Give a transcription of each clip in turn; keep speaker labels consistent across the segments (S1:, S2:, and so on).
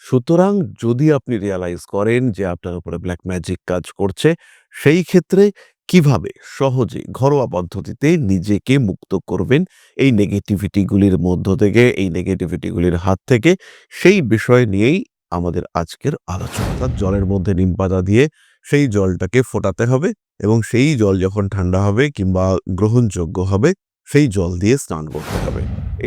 S1: সুতরাং যদি আপনি রিয়ালাইজ করেন যে আপনার উপরে ব্ল্যাক ম্যাজিক কাজ করছে, সেই ক্ষেত্রে কিভাবে সহজে ঘরোয়া পদ্ধতিতে নিজেকে মুক্ত করবেন এই নেগেটিভিটিগুলির মধ্য থেকে, এই নেগেটিভিটিগুলির হাত থেকে, সেই বিষয় নিয়েই আমাদের আজকের আলোচনা। অর্থাৎ জলের মধ্যে নিমপাতা দিয়ে সেই জলটাকে ফোটাতে হবে এবং সেই জল যখন ঠান্ডা হবে কিংবা গ্রহণযোগ্য হবে, সেই জল দিয়ে স্নান করতে হবে।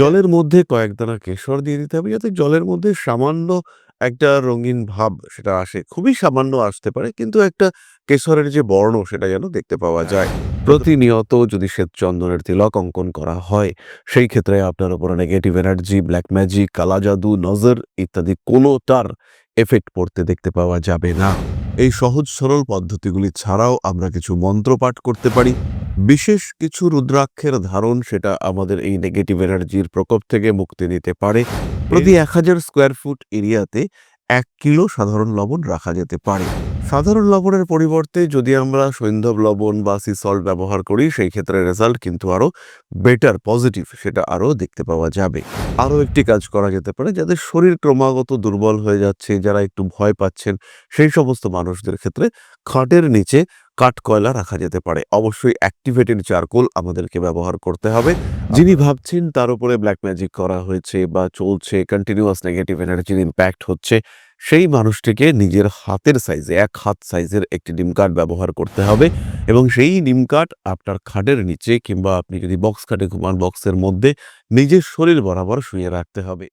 S1: জলের মধ্যে কয়েক দানা কেশর দিয়ে দিতে হবে যাতে জলের মধ্যে সামান্য একটা রঙিন ভাব সেটা আসে। খুবই সামান্য আসতে পারে, কিন্তু একটা কেশরের যে বর্ণ সেটা যেন দেখতে পাওয়া যায়। প্রতিনিয়ত যদি শ্বেতচন্দনের তিলক অঙ্কন করা হয়, সেই ক্ষেত্রে আপনার উপরে নেগেটিভ এনার্জি, ব্ল্যাক ম্যাজিক, কালা জাদু, নজর ইত্যাদি কোনোটার এফেক্ট পড়তে দেখতে পাওয়া যাবে না। এই সহজ সরল পদ্ধতিগুলি ছাড়াও আমরা কিছু মন্ত্র পাঠ করতে পারি। বিশেষ কিছু রুদ্রাক্ষের ধারণ সেটা আমাদের এই নেগেটিভ এনার্জির প্রকোপ থেকে মুক্তি দিতে পারে। প্রতি 1000 স্কোয়ার ফুট এরিয়াতে 1 কিলো সাধারণ লবণ রাখা যেতে পারে। সাধারণ লবণের পরিবর্তে যদি আমরা সৈন্ধব লবণ বা সি সল্ট ব্যবহার করি, সেই ক্ষেত্রে রেজাল্ট কিন্তু আরো বেটার, পজিটিভ সেটা আরো দেখতে পাওয়া যাবে। আরো একটি কাজ করা যেতে পারে, যাদের শরীর ক্রমাগত দুর্বল হয়ে যাচ্ছে, যারা একটু ভয় পাচ্ছেন, সেই সমস্ত মানুষদের ক্ষেত্রে খাটের নিচে কাঠকয়লা রাখা যেতে পারে। অবশ্যই অ্যাক্টিভেটেড চারকোল আমাদেরকে ব্যবহার করতে হবে। যিনি ভাবছেন তার উপরে ব্ল্যাক ম্যাজিক করা হয়েছে বা চলছে, কন্টিনিউয়াস নেগেটিভ এনার্জির ইম্প্যাক্ট হচ্ছে, সেই মানুষটিকে নিজের হাতের সাইজে, 1 হাত সাইজের একটি নিম কাঠ ব্যবহার করতে হবে এবং সেই নিম কাঠ আপনার খাটের নিচে কিংবা আপনি যদি বক্স খাটে ঘুমান, বক্সের মধ্যে নিজের শরীর বরাবর শুয়ে রাখতে হবে।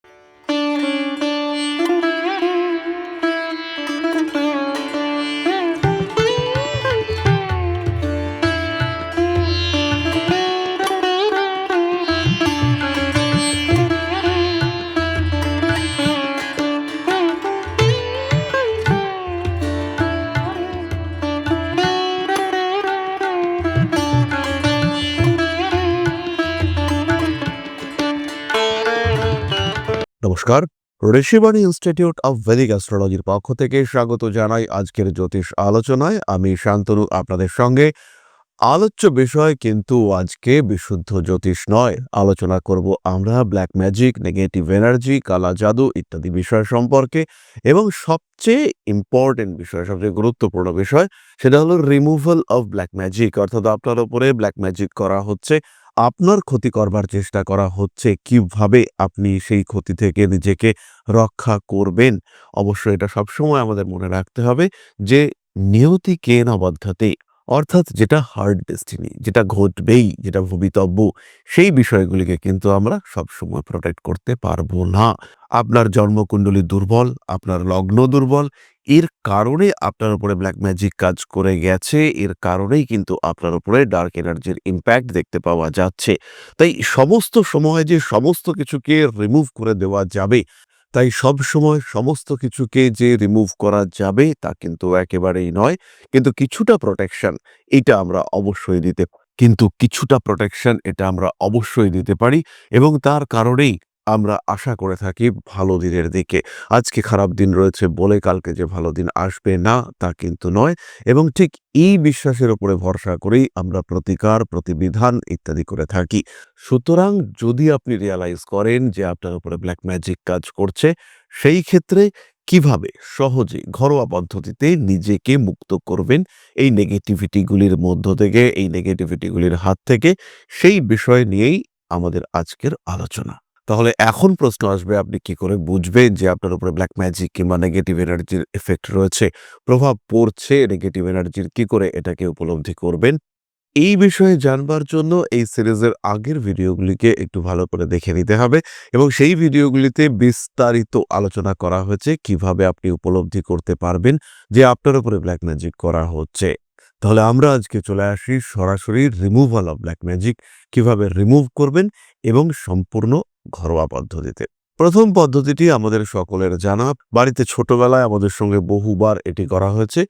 S1: নমস্কার, ঋষিবাণী ইনস্টিটিউট অফ ভেদিক অ্যাস্ট্রোলজির পক্ষ থেকে স্বাগত জানাই আজকের জ্যোতিষ আলোচনায়। আমি শান্তনু আপনাদের সঙ্গে। আলোচ্য বিষয় কিন্তু আজকে বিশুদ্ধ জ্যোতিষ নয়। আলোচনা করব আমরা ব্ল্যাক ম্যাজিক, নেগেটিভ এনার্জি, কালা জাদু ইত্যাদি বিষয় সম্পর্কে, এবং সবচেয়ে ইম্পর্টেন্ট বিষয়, সবচেয়ে গুরুত্বপূর্ণ বিষয়, সেটা হলো রিমুভাল অফ ব্ল্যাক ম্যাজিক। অর্থাৎ আপনার উপরে ব্ল্যাক ম্যাজিক করা হচ্ছে, আপনার ক্ষতি করবার চেষ্টা করা হচ্ছে, কিভাবে আপনি সেই ক্ষতি থেকে নিজেকে রক্ষা করবেন। অবশ্যই এটা সবসময় আমাদের মনে রাখতে হবে যে নিয়তি কে ন বধ্যতে, অর্থাৎ যেটা হার্ড ডেস্টিনি, যেটা ঘটবেই, যেটা ভবিতব্য, সেই বিষয়গুলিকে কিন্তু আমরা সবসময় প্রোটেক্ট করতে পারবো না। আপনার জন্মকুণ্ডলী দুর্বল, আপনার লগ্ন দুর্বল, এর কারণে আপনার উপরে ব্ল্যাক ম্যাজিক কাজ করে গেছে, এর কারণেই কিন্তু আপনার উপরে ডার্ক এনার্জির ইম্প্যাক্ট দেখতে পাওয়া যাচ্ছে। তাই সমস্ত সময় যে সমস্ত কিছুকে রিমুভ করে দেওয়া যাবে, তাই সব সময় সমস্ত কিছুকে যে রিমুভ করা যাবে তা কিন্তু একেবারেই নয়। কিন্তু কিছুটা প্রোটেকশন এটা আমরা অবশ্যই দিতে পারি এবং তার কারণেই আমরা আশা করে থাকি ভালো দিনের দিকে। আজকে খারাপ দিন রয়েছে বলে কালকে যে ভালো দিন আসবে না তা কিন্তু নয়, এবং ঠিক এই বিশ্বাসের উপরে ভরসা করেই আমরা প্রতিকার, প্রতিবিধান ইত্যাদি করে থাকি। সুতরাং যদি আপনি রিয়ালাইজ করেন যে আপনার উপরে ব্ল্যাক ম্যাজিক কাজ করছে, সেই ক্ষেত্রে কিভাবে সহজে ঘরোয়া পদ্ধতিতে নিজেকে মুক্ত করবেন এই নেগেটিভিটিগুলির মধ্য থেকে, এই নেগেটিভিটিগুলির হাত থেকে, সেই বিষয় নিয়েই আমাদের আজকের আলোচনা। তাহলে এখন প্রশ্ন আসবে, আপনি কি করে বুঝবেন যে আপনার উপরে ব্ল্যাক ম্যাজিক কিংবা নেগেটিভ এনার্জির এফেক্ট রয়েছে, প্রভাব পড়ছে নেগেটিভ এনার্জির, কি করে এটাকে উপলব্ধি করবেন? এই বিষয়ে জানবার জন্য এই সিরিজের আগের ভিডিওগুলিকে একটু ভালো করে দেখে নিতে হবে, এবং সেই ভিডিওগুলিতে বিস্তারিত আলোচনা করা হয়েছে কিভাবে আপনি উপলব্ধি করতে পারবেন যে আপনার উপরে ব্ল্যাক ম্যাজিক করা হচ্ছে। তাহলে আমরা আজকে চলে আসি সরাসরি রিমুভাল অফ ব্ল্যাক ম্যাজিক, কিভাবে রিমুভ করবেন এবং সম্পূর্ণ ঘরোয়া পদ্ধতিতে। প্রথম পদ্ধতিটি আমাদের সকলের জানা, বাড়িতে ছোটবেলায় আমাদের সঙ্গে বহুবার এটি করা হয়েছে।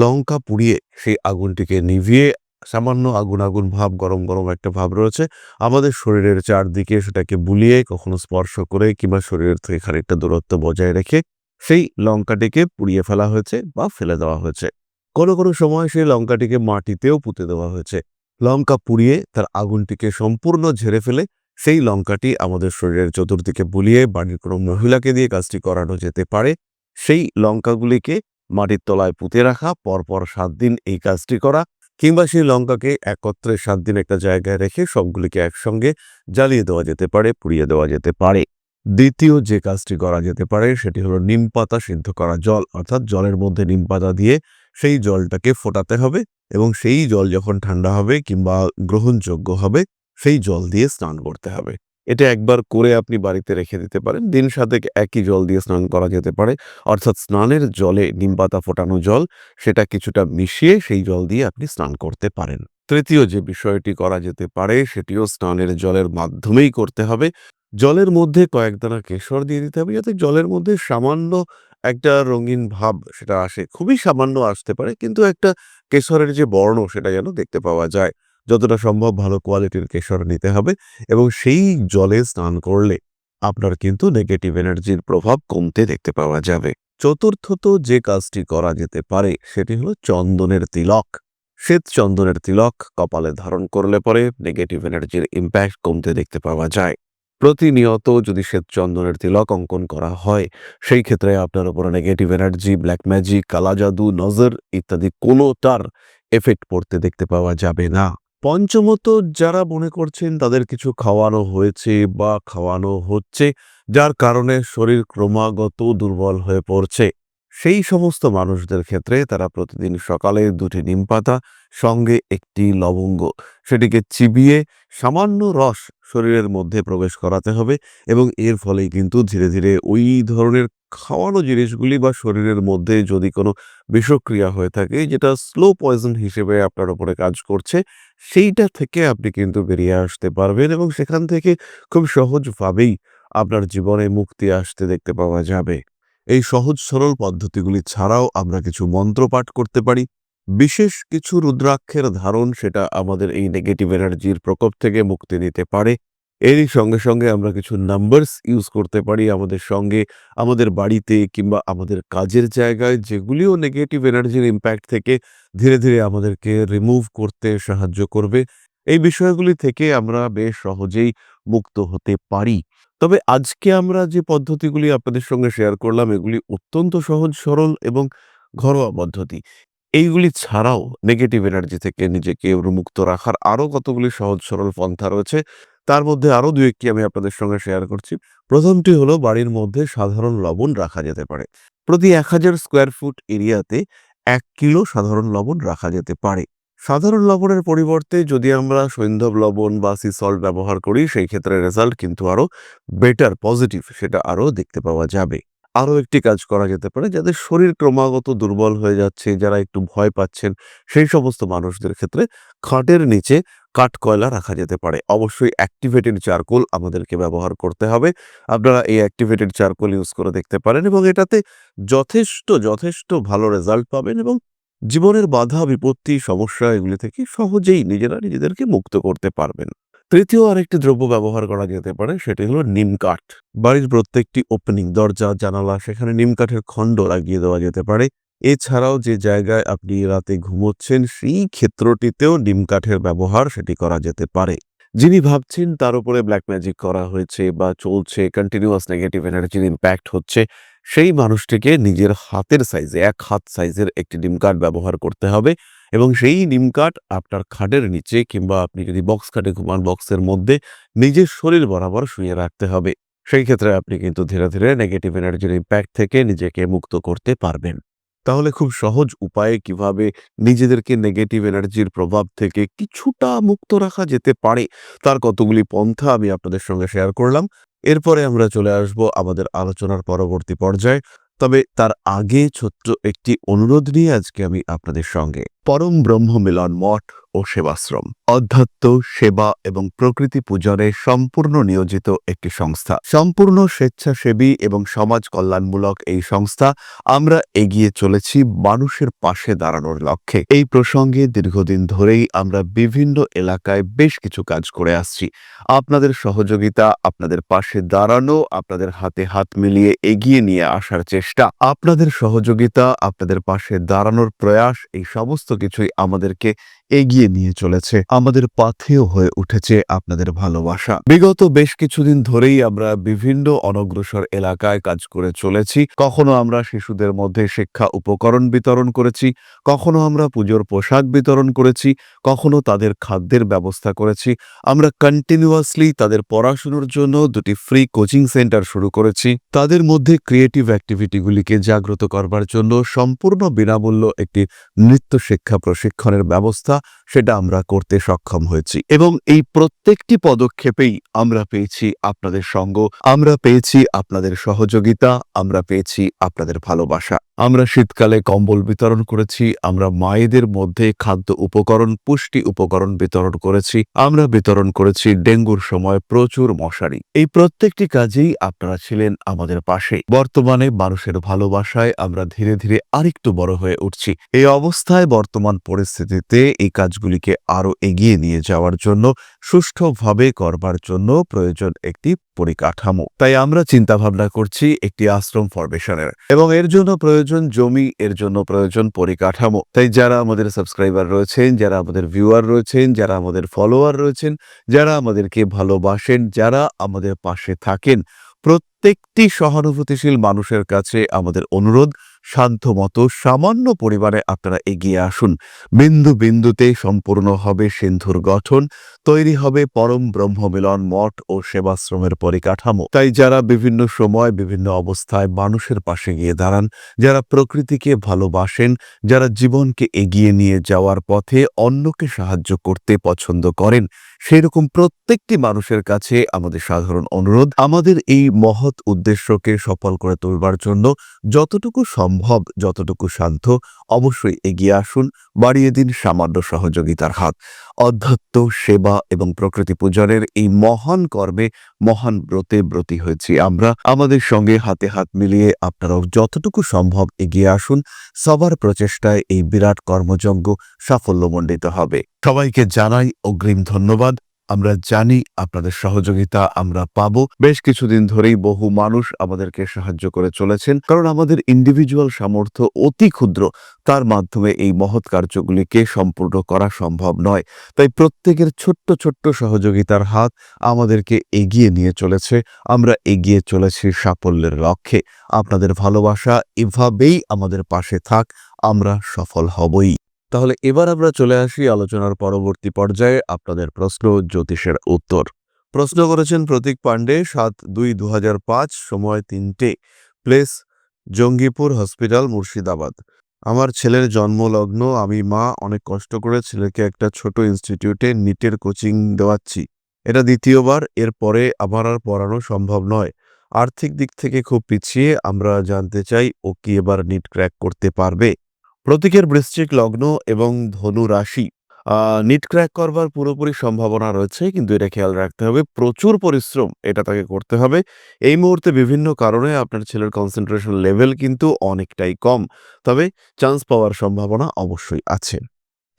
S1: লঙ্কা পুড়িয়ে সেই আগুনটিকে নিভিয়ে, সামান্য আগুন আগুন ভাব, গরম গরম একটা ভাব রয়েছে, আমাদের শরীরের চারদিকে সেটাকে বুলিয়ে, কখনো স্পর্শ করে কিংবা শরীরের থেকে খানিকটা দূরত্ব বজায় রেখে সেই লঙ্কাটিকে পুড়িয়ে ফেলা হয়েছে বা ফেলে দেওয়া হয়েছে। কোনো কোনো সময় সেই লঙ্কাটিকে মাটিতেও পুঁতে দেওয়া হয়েছে। লঙ্কা পুড়িয়ে তার আগুনটিকে সম্পূর্ণ ঝেড়ে ফেলে সেই লঙ্কাটি আমাদের শরীরের চতুর্দিকে বুলিয়ে বাড়ির কোনো মহিলাকে দিয়ে কাজটি করানো যেতে পারে। সেই লঙ্কাগুলিকে মাটির তলায় পুঁতে রাখা, পরপর ৭ দিন এই কাজটি করা, কিংবা সেই লঙ্কাকে একত্রে ৭ দিন একটা জায়গায় রেখে সবগুলিকে একসঙ্গে জ্বালিয়ে দেওয়া যেতে পারে, পুড়িয়ে দেওয়া যেতে পারে। দ্বিতীয় যে কাজটি করা যেতে পারে সেটি হলো নিমপাতা সিদ্ধ করা জল, অর্থাৎ জলের মধ্যে নিমপাতা দিয়ে সেই জলটাকে ফোটাতে হবে এবং সেই জল যখন ঠান্ডা হবে কিংবা গ্রহণযোগ্য হবে সেই জল দিয়ে স্নান করতে হবে। এটা একবার করে আপনি বাড়িতে রেখে দিতে পারেন। দিন ৭ একই জল দিয়ে স্নান করা যেতে পারে। অর্থাৎ স্নানের জলে নিমপাতা ফোটানো জল, সেটা কিছুটা মিশিয়ে সেই জল দিয়ে আপনি স্নান করতে পারেন। তৃতীয় যে বিষয়টি করা যেতে পারে সেটিও স্নানের জলের মাধ্যমেই করতে হবে। জলের মধ্যে কয়েক দানা কেশর দিয়ে দিতে হবে, যাতে জলের মধ্যে সামান্য একটা রঙিন ভাব সেটা আসে। খুবই সামান্য আসতে পারে, কিন্তু একটা কেশরের যে বর্ণ সেটা যেন দেখতে পাওয়া যায়। যতটা সম্ভব ভালো কোয়ালিটির কেশর নিতে হবে এবং সেই জলে স্নান করলে আপনার কিন্তু নেগেটিভ এনার্জির প্রভাব কমতে দেখতে পাওয়া যাবে। চতুর্থত যে কাজটি করা যেতে পারে সেটি হলো চন্দনের তিলক। শ্বেত চন্দনের তিলক কপালে ধারণ করলে পরে নেগেটিভ এনার্জির ইম্প্যাক্ট কমতে দেখতে পাওয়া যায়। প্রতিনিয়ত যদি শ্বেত চন্দনের তিলক অঙ্কন করা হয়, সেই ক্ষেত্রে আপনার উপরে নেগেটিভ এনার্জি, ব্ল্যাক ম্যাজিক, কালা জাদু, নজর ইত্যাদি কোনোটার এফেক্ট পড়তে দেখতে পাওয়া যাবে না। পঞ্চমত, যারা মনে করছেন তাদের কিছু খাওয়ানো হয়েছে বা খাওয়ানো হচ্ছে, যার কারণে শরীর ক্রমাগত দুর্বল হয়ে পড়ছে, সেই সমস্ত মানুষদের ক্ষেত্রে তারা প্রতিদিন সকালে ২টি নিমপাতা সঙ্গে ১টি লবঙ্গ, সেটিকে চিবিয়ে সামান্য রস শরীরের মধ্যে প্রবেশ করাতে হবে এবং এর ফলেই কিন্তু ধীরে ধীরে ওই ধরনের খাওয়ানো জিনিসগুলি বা শরীরের মধ্যে যদি কোনো বিষক্রিয়া হয়ে থাকে, যেটা স্লো পয়জন হিসেবে আপনার উপরে কাজ করছে, সেইটা থেকে আপনি কিন্তু বেরিয়ে আসতে পারবেন এবং সেখান থেকে খুব সহজভাবেই আপনার জীবনে মুক্তি আসতে দেখতে পাওয়া যাবে। এই সহজ সরল পদ্ধতিগুলি ছাড়াও আমরা কিছু মন্ত্র পাঠ করতে পারি। বিশেষ কিছু রুদ্রাক্ষের ধারণ সেটা আমাদের এই নেগেটিভ এনার্জির প্রকোপ থেকে মুক্তি দিতে পারে। এরই সঙ্গে সঙ্গে আমরা কিছু নাম্বারস ইউজ করতে পারি আমাদের সঙ্গে, আমাদের বাড়িতে কিংবা আমাদের কাজের জায়গায়, যেগুলিও নেগেটিভ এনার্জির ইম্প্যাক্ট থেকে ধীরে ধীরে আমাদেরকে রিমুভ করতে সাহায্য করবে। এই বিষয়গুলি থেকে আমরা বেশ সহজেই মুক্ত হতে পারি। তবে আজকে আমরা যে পদ্ধতিগুলি আপনাদের সঙ্গে শেয়ার করলাম, এগুলি অত্যন্ত সহজ সরল এবং ঘরোয়া পদ্ধতি। এইগুলি ছাড়াও নেগেটিভ এনার্জি থেকে নিজেকে মুক্ত রাখার আরো কতগুলি সহজ সরল পন্থা রয়েছে। তার মধ্যে আরো ২-১টি আমি আপনাদের সঙ্গে শেয়ার করছি। প্রথমটি হলো, বাড়ির মধ্যে সাধারণ লবণ রাখা যেতে পারে। প্রতি ১,০০০ স্কোয়ার ফুট এরিয়াতে ১ কিলো সাধারণ লবণ রাখা যেতে পারে। সাধারণ লবণের পরিবর্তে যদি আমরা সৈন্ধব লবণ বা সি সল্ট ব্যবহার করি, সেই ক্ষেত্রে রেজাল্ট কিন্তু আরো বেটার, পজিটিভ সেটা আরো দেখতে পাওয়া যাবে। আরো একটি কাজ করা যেতে পারে, যাদের শরীর ক্রমাগত দুর্বল হয়ে যাচ্ছে, যারা একটু ভয় পাচ্ছেন, সেই সমস্ত মানুষদের ক্ষেত্রে খাটের নিচে কাঠকয়লা রাখা যেতে পারে। অবশ্যই অ্যাক্টিভেটেড চারকোল আমাদেরকে ব্যবহার করতে হবে। আপনারা এই অ্যাক্টিভেটেড চারকোল ইউজ করে দেখতে পারেন এবং এটাতে যথেষ্ট ভালো রেজাল্ট পাবেন এবং জীবনের বাধা, বিপত্তি, সমস্যা এগুলি থেকে সহজেই নিজেরা নিজেদেরকে মুক্ত করতে পারবেন। তৃতীয় আরেকটি দ্রব্য ব্যবহার করা যেতে পারে, সেটি হলো নিম কাঠ। বাড়ির প্রত্যেকটি ওপেনিং, দরজা, জানালা, সেখানে নিম কাঠের খণ্ড লাগিয়ে দেওয়া যেতে পারে। এছাড়াও যে জায়গায় আপনি রাতে ঘুমোচ্ছেন, সেই ক্ষেত্রটিতেও নিম কাঠের ব্যবহার সেটি করা যেতে পারে। যিনি ভাবছেন তার উপরে ব্ল্যাক ম্যাজিক করা হয়েছে বা চলছে, কন্টিনিউয়াস নেগেটিভ এনার্জির ইম্প্যাক্ট হচ্ছে, সেই মানুষটিকে নিজের হাতের সাইজে, ১ হাত সাইজের একটি নিম কাঠ ব্যবহার করতে হবে এবং সেই নিম কাঠ আপনার খাটের নিচে কিংবা আপনি যদি বক্স খাটে ঘুমান, বক্সের মধ্যে নিজের শরীর বরাবর শুইয়ে রাখতে হবে। সেই ক্ষেত্রে আপনি কিন্তু ধীরে ধীরে নেগেটিভ এনার্জির ইম্প্যাক্ট থেকে নিজেকে মুক্ত করতে পারবেন। তাহলে খুব সহজ উপায়ে কিভাবে নিজেদেরকে নেগেটিভ এনার্জির প্রভাব থেকে কিছুটা মুক্ত রাখা যেতে পারে, তার কতগুলি পন্থা আমি আপনাদের সঙ্গে শেয়ার করলাম। এরপরে আমরা চলে আসব আমাদের আলোচনার পরবর্তী পর্যায়ে। তবে তার আগে ছোট্ট একটি অনুরোধ নিয়ে আজকে আমি আপনাদের সঙ্গে পরম ব্রহ্ম মিলন মঠ ও সেবাশ্রম, অধ্যাত্ম, সেবা এবং প্রকৃতি পূজনে সম্পূর্ণ নিয়োজিত একটি সংস্থা। সম্পূর্ণ স্বেচ্ছাসেবী এবং সমাজ কল্যাণমূলক এই সংস্থা। আমরা এগিয়ে চলেছি মানুষের পাশে দাঁড়ানোর লক্ষ্যে। এই প্রসঙ্গে দীর্ঘদিন ধরেই আমরা বিভিন্ন এলাকায় বেশ কিছু কাজ করে আসছি। আপনাদের সহযোগিতা, আপনাদের পাশে দাঁড়ানো, আপনাদের হাতে হাত মিলিয়ে এগিয়ে নিয়ে আসার চেষ্টা, আপনাদের সহযোগিতা, আপনাদের পাশে দাঁড়ানোর প্রয়াস, এই সমস্ত কিছুই আমাদেরকে এগিয়ে নিয়ে চলেছে। আমাদের পাথেয় হয়ে উঠেছে আপনাদের ভালোবাসা। বিগত বেশ কিছুদিন ধরেই আমরা বিভিন্ন অনগ্রসর এলাকায় কাজ করে চলেছি। কখনো আমরা শিশুদের মধ্যে শিক্ষা উপকরণ বিতরণ করেছি, কখনো আমরা পুজোর পোশাক বিতরণ করেছি, কখনো তাদের খাদ্যের ব্যবস্থা করেছি। আমরা কন্টিনিউয়াসলি তাদের পড়াশুনোর জন্য 2টি ফ্রি কোচিং সেন্টার শুরু করেছি। তাদের মধ্যে ক্রিয়েটিভ অ্যাক্টিভিটিগুলিকে জাগ্রত করবার জন্য সম্পূর্ণ বিনামূল্য একটি নৃত্য শিক্ষা প্রশিক্ষণের ব্যবস্থা সেটা আমরা করতে সক্ষম হয়েছি এবং এই প্রত্যেকটি পদক্ষেপেই আমরা পেয়েছি আপনাদের সঙ্গ, আমরা পেয়েছি আপনাদের সহযোগিতা, আমরা পেয়েছি আপনাদের ভালোবাসা। আমরা শীতকালে কম্বল বিতরণ করেছি, আমরা মায়েদের মধ্যে খাদ্য উপকরণ, পুষ্টি উপকরণ বিতরণ করেছি, আমরা বিতরণ করেছি ডেঙ্গুর সময় প্রচুর মশারি। এই প্রত্যেকটি কাজেই আপনারা ছিলেন আমাদের পাশে। বর্তমানে মানুষের ভালোবাসায় আমরা ধীরে ধীরে আরেকটু বড় হয়ে উঠছি। এই অবস্থায় বর্তমান পরিস্থিতিতে এই কাজগুলিকে আরো এগিয়ে নিয়ে যাওয়ার জন্য, সুষ্ঠুভাবে করবার জন্য প্রয়োজন একটি পরিকাঠামো। তাই আমরা চিন্তা ভাবনা করছি একটি আশ্রম ফরমেশনের এবং এর জন্য প্রয়োজন জমি, এর জন্য প্রয়োজন পরিকাঠামো। তাই যারা আমাদের সাবস্ক্রাইবার রয়েছেন, যারা আমাদের ভিউয়ার রয়েছেন, যারা আমাদের ফলোয়ার রয়েছেন, যারা আমাদেরকে ভালোবাসেন, যারা আমাদের পাশে থাকেন, প্রত্যেকটি সহানুভূতিশীল মানুষের কাছে আমাদের অনুরোধ, সাধ্যমতো সামান্য পরিমাণে আপনারা এগিয়ে আসুন। বিন্দু বিন্দুতে সম্পূর্ণ হবে সিন্ধুর গঠন, তৈরি হবে পরম ব্রহ্মমিলন মঠ ও সেবাশ্রমের পরিকাঠামো। তাই যারা বিভিন্ন সময় বিভিন্ন অবস্থায় মানুষের পাশে গিয়ে দাঁড়ান, যারা প্রকৃতিকে ভালোবাসেন, যারা জীবনকে এগিয়ে নিয়ে যাওয়ার পথে অন্যকে সাহায্য করতে পছন্দ করেন, সেই রকম প্রত্যেকটি মানুষের কাছে আমাদের সাধারণ অনুরোধ, আমাদের এই মহৎ উদ্দেশ্যকে সফল করে তুলবার জন্য যতটুকু সম্ভব, যতটুকু সাধ্য অবশ্যই এগিয়ে আসুন, বাড়িয়ে দিন সামান্য সহযোগিতার হাত। অধ্যাত্ম, সেবা এবং প্রকৃতি পূজনের এই মহান কর্মে, মহান ব্রতে ব্রতী হয়েছি আমরা। আমাদের সঙ্গে হাতে হাত মিলিয়ে আপনারাও যতটুকু সম্ভব এগিয়ে আসুন। সবার প্রচেষ্টায় এই বিরাট কর্মযজ্ঞ সাফল্যমণ্ডিত হবে। সবাইকে জানাই অগ্রিম ধন্যবাদ। আমরা জানি আপনাদের সহযোগিতা আমরা পাবো। বেশ কিছুদিন ধরেই বহু মানুষ আমাদেরকে সাহায্য করে চলেছেন, কারণ আমাদের ইন্ডিভিজুয়াল সামর্থ্য অতি ক্ষুদ্র, তার মাধ্যমে এই মহৎ কার্যগুলিকে সম্পূর্ণ করা সম্ভব নয়। তাই প্রত্যেকের ছোট্ট ছোট্ট সহযোগিতার হাত আমাদেরকে এগিয়ে নিয়ে চলেছে। আমরা এগিয়ে চলেছি সাফল্যের লক্ষ্যে। আপনাদের ভালোবাসা এভাবেই আমাদের পাশে থাক, আমরা সফল হবই। তাহলে এবার আমরা চলে আসি আলোচনার পরবর্তী পর্যায়ে, আপনাদের প্রশ্ন, জ্যোতিষের উত্তর। প্রশ্ন করেছেন প্রতীক পাণ্ডে, 7/2/2005, সময় 3টে, প্লেস জঙ্গিপুর হসপিটাল, মুর্শিদাবাদ। আমার ছেলের জন্মলগ্ন, আমি মা, অনেক কষ্ট করে ছেলেকে একটা ছোট ইনস্টিটিউটে নিটের কোচিং দেওয়াচ্ছি। এটা দ্বিতীয়বার, এরপরে আবার আর পড়ানো সম্ভব নয়। আর্থিক দিক থেকে খুব পিছিয়ে। আমরা জানতে চাই ও কি এবার নিট ক্র্যাক করতে পারবে? প্রতীকের বৃশ্চিক লগ্ন এবং ধনু রাশি। নিট ক্র্যাক করবার পুরোপুরি সম্ভাবনা রয়েছে, কিন্তু এটা খেয়াল রাখতে হবে প্রচুর পরিশ্রম এটা তাকে করতে হবে। এই মুহূর্তে বিভিন্ন কারণে আপনার ছেলের কনসেন্ট্রেশন লেভেল কিন্তু অনেকটাই কম, তবে চান্স পাওয়ার সম্ভাবনা অবশ্যই আছে।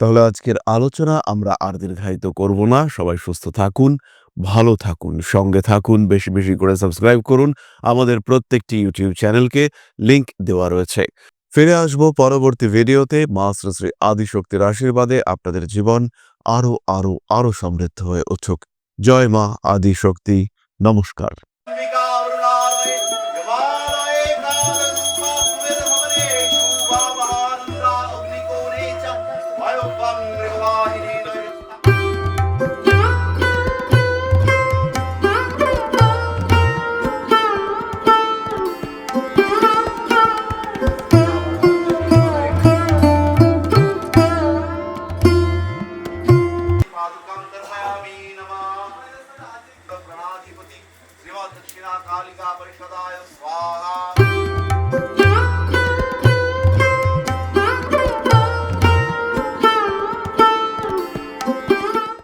S1: তাহলে আজকের আলোচনা আমরা আর দীর্ঘায়িত করব না। সবাই সুস্থ থাকুন, ভালো থাকুন, সঙ্গে থাকুন, বেশি বেশি করে সাবস্ক্রাইব করুন আমাদের প্রত্যেকটি ইউটিউব চ্যানেলকে, লিংক দেওয়া রয়েছে। ফিরে আসবো পরবর্তী ভিডিওতে। মা শ্রী শ্রী আদিশক্তির আশীর্বাদে আপনাদের জীবন আরো আরো আরো সমৃদ্ধ হয়ে উঠুক। জয় মা আদিশক্তি। নমস্কার।
S2: दक्षिणा कालिका परिषदाय स्वाहा।